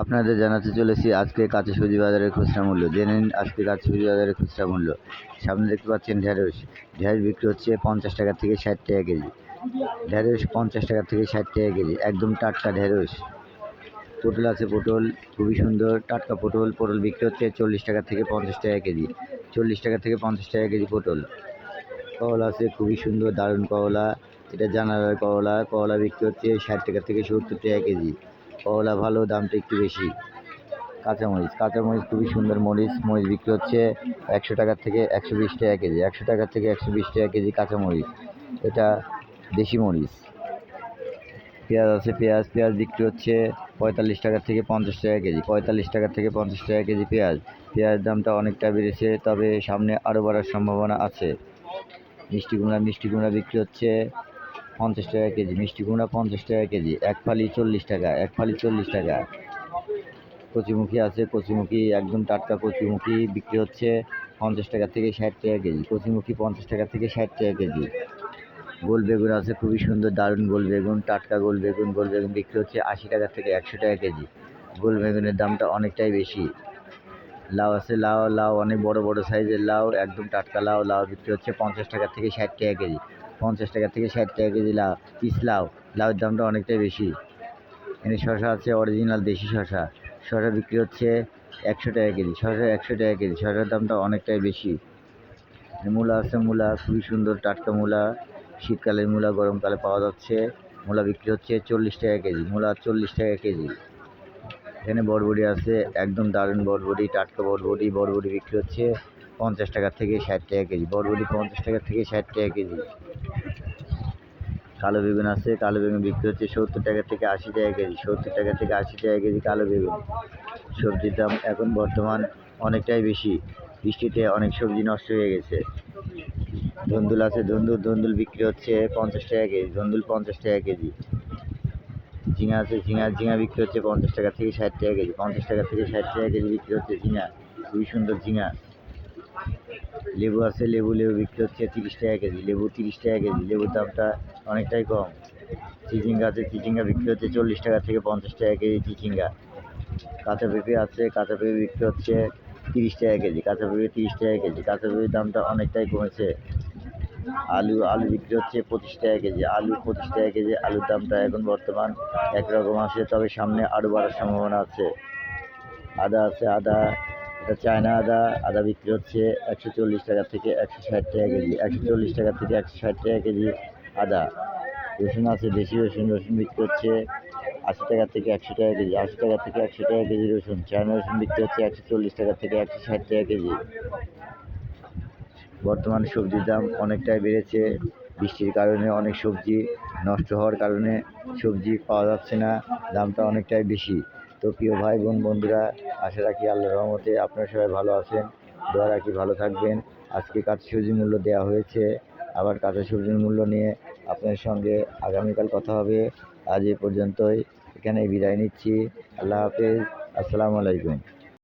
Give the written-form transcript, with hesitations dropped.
আপনাদের জানাতে চলেছি আজকে কাঁচা সবজি বাজারের খুচরা মূল্য। জেনে নিন আজকে কাঁচা সবজি বাজারের খুচরা মূল্য। সামনে দেখতে পাচ্ছেন ঢেঁড়স। ঢেঁড়স বিক্রি হচ্ছে 50 টাকা থেকে 60 টাকা কেজি। ঢেঁড়স 50 টাকা থেকে 60 টাকা কেজি, একদম টাটকা ঢেঁড়স। পটল আছে, পটল খুবই সুন্দর টাটকা পটল। পটল বিক্রি হচ্ছে 40 টাকা থেকে 50 টাকা কেজি। 40 টাকা থেকে 50 টাকা কেজি পটল। করলা আছে খুবই সুন্দর দারুণ করলা, এটা জানালার করলা। করলা বিক্রি হচ্ছে 60 টাকা থেকে 70 টাকা কেজি। করলা ভালো, দামটা একটু বেশি। কাঁচামরিচ, কাঁচামরিচ খুবই সুন্দর মরিচ। মরিচ বিক্রি হচ্ছে 100 টাকা থেকে 120 টাকা কেজি। 100 টাকা থেকে 120 টাকা কেজি কাঁচামরিচ, এটা দেশি মরিচ। পেঁয়াজ আছে, পেঁয়াজ বিক্রি হচ্ছে 45 টাকা থেকে 50 টাকা কেজি। 45 টাকা থেকে 50 টাকা কেজি পেঁয়াজ। পেঁয়াজের দামটা অনেকটা বেড়েছে, তবে সামনে আরও বাড়ার সম্ভাবনা আছে। মিষ্টি কুমড়া বিক্রি হচ্ছে 50 টাকা কেজি। মিষ্টি কুমড়া 50 টাকা কেজি, এক ফালি 40 টাকা, এক ফালি 40 টাকা। কচুমুখী আছে, কচুমুখী একদম টাটকা কচুমুখী বিক্রি হচ্ছে 50 টাকা থেকে 60 টাকা কেজি। কচুমুখী 50 টাকা থেকে 60 টাকা কেজি। গোল বেগুন আছে খুবই সুন্দর দারুণ গোল বেগুন, টাটকা গোল বেগুন। গোল বেগুন বিক্রি হচ্ছে 80 টাকা থেকে 100 টাকা কেজি। গোল বেগুনের দামটা অনেকটাই বেশি। লাউ আছে, লাউ অনেক বড় বড় সাইজের লাউ, একদম টাটকা লাউ। লাউ বিক্রি হচ্ছে 50 টাকা থেকে 60 টাকা কেজি। 50 টাকা থেকে 60 টাকা কেজি লাউ, পিস লাউ। লাউয়ের দামটা অনেকটাই বেশি। এখানে শশা আছে, অরিজিনাল দেশি শশা। শশা বিক্রি হচ্ছে 100 টাকা কেজি। শশা 100 টাকা কেজি, শশার দামটা অনেকটাই বেশি। মূলা আছে, মূলা খুবই সুন্দর টাটকা মূলা। শীতকালের মূলা গরমকালে পাওয়া যাচ্ছে। মূলা বিক্রি হচ্ছে 40 টাকা কেজি। মূলা 40 টাকা কেজি। এখানে বরবটি আছে, একদম দারুণ বরবটি, টাটকা বরবটি। বরবটি বিক্রি হচ্ছে 50 টাকা থেকে 60 টাকা কেজি। বরবটি 50 টাকা থেকে 60 টাকা কেজি। কালো বেগুন আছে, কালো বেগুন বিক্রি হচ্ছে 70 টাকা থেকে 80 টাকা কেজি। 70 টাকা থেকে 80 টাকা কেজি কালো বেগুন। সবজির দাম এখন বর্তমান অনেকটাই বেশি, বৃষ্টিতে অনেক সবজি নষ্ট হয়ে গেছে। ধুন্দুল আছে, ধুন্দুল বিক্রি হচ্ছে 50 টাকা কেজি। ধুন্দুল 50 টাকা কেজি। ঝিঙা আছে, ঝিঙা বিক্রি হচ্ছে 50 টাকা থেকে 60 টাকা কেজি। 50 টাকা থেকে 60 টাকা কেজি বিক্রি হচ্ছে ঝিঙা, খুবই সুন্দর ঝিঙা। লেবু আছে, লেবু বিক্রি হচ্ছে 30 টাকা কেজি। লেবু 30 টাকা কেজি, লেবুর দামটা অনেকটাই কম। চিচিঙ্গা আছে, চিচিঙ্গা বিক্রি হচ্ছে 40 টাকা থেকে 50 টাকা কেজি চিচিঙ্গা। কাঁচা পেঁপে আছে, কাঁচা পেঁপে বিক্রি হচ্ছে 30 টাকা কেজি। কাঁচা পেঁপে 30 টাকা কেজি। কাঁচা পেঁপের দামটা অনেকটাই কমেছে। আলু বিক্রি হচ্ছে 25 টাকা কেজি। আলু 25 টাকা কেজি। আলুর দামটা এখন বর্তমান একরকম আছে, তবে সামনে আরও বাড়ার সম্ভাবনা আছে। আদা আছে, এটা চায়না আদা বিক্রি হচ্ছে 140 টাকা থেকে 160 টাকা কেজি। 140 টাকা থেকে 160 টাকা কেজি আদা। রসুন আছে, দেশি রসুন বিক্রি হচ্ছে 80 টাকা থেকে 100 টাকা কেজি। 80 টাকা থেকে 100 টাকা কেজি রসুন। চায়না রসুন বিক্রি হচ্ছে 140 টাকা থেকে 160 টাকা কেজি। বর্তমান সবজির দাম অনেকটাই বেড়েছে, বৃষ্টির কারণে অনেক সবজি নষ্ট হওয়ার কারণে সবজি পাওয়া যাচ্ছে না, দামটা অনেকটাই বেশি। তো প্রিয় ভাই বোন বন্ধুরা, আশা রাখি আল্লাহর রহমতে আপনারা সবাই ভালো আছেন, দোয়া রাখি ভালো থাকবেন। আজকে কাঁচা সবজির মূল্য দেওয়া হয়েছে, আবার কাঁচা সবজির মূল্য নিয়ে আপনাদের সঙ্গে আগামীকাল কথা হবে। আজ এ পর্যন্তই, এখানে বিদায় নিচ্ছি। আল্লাহ হাফেজ, আসসালামু আলাইকুম।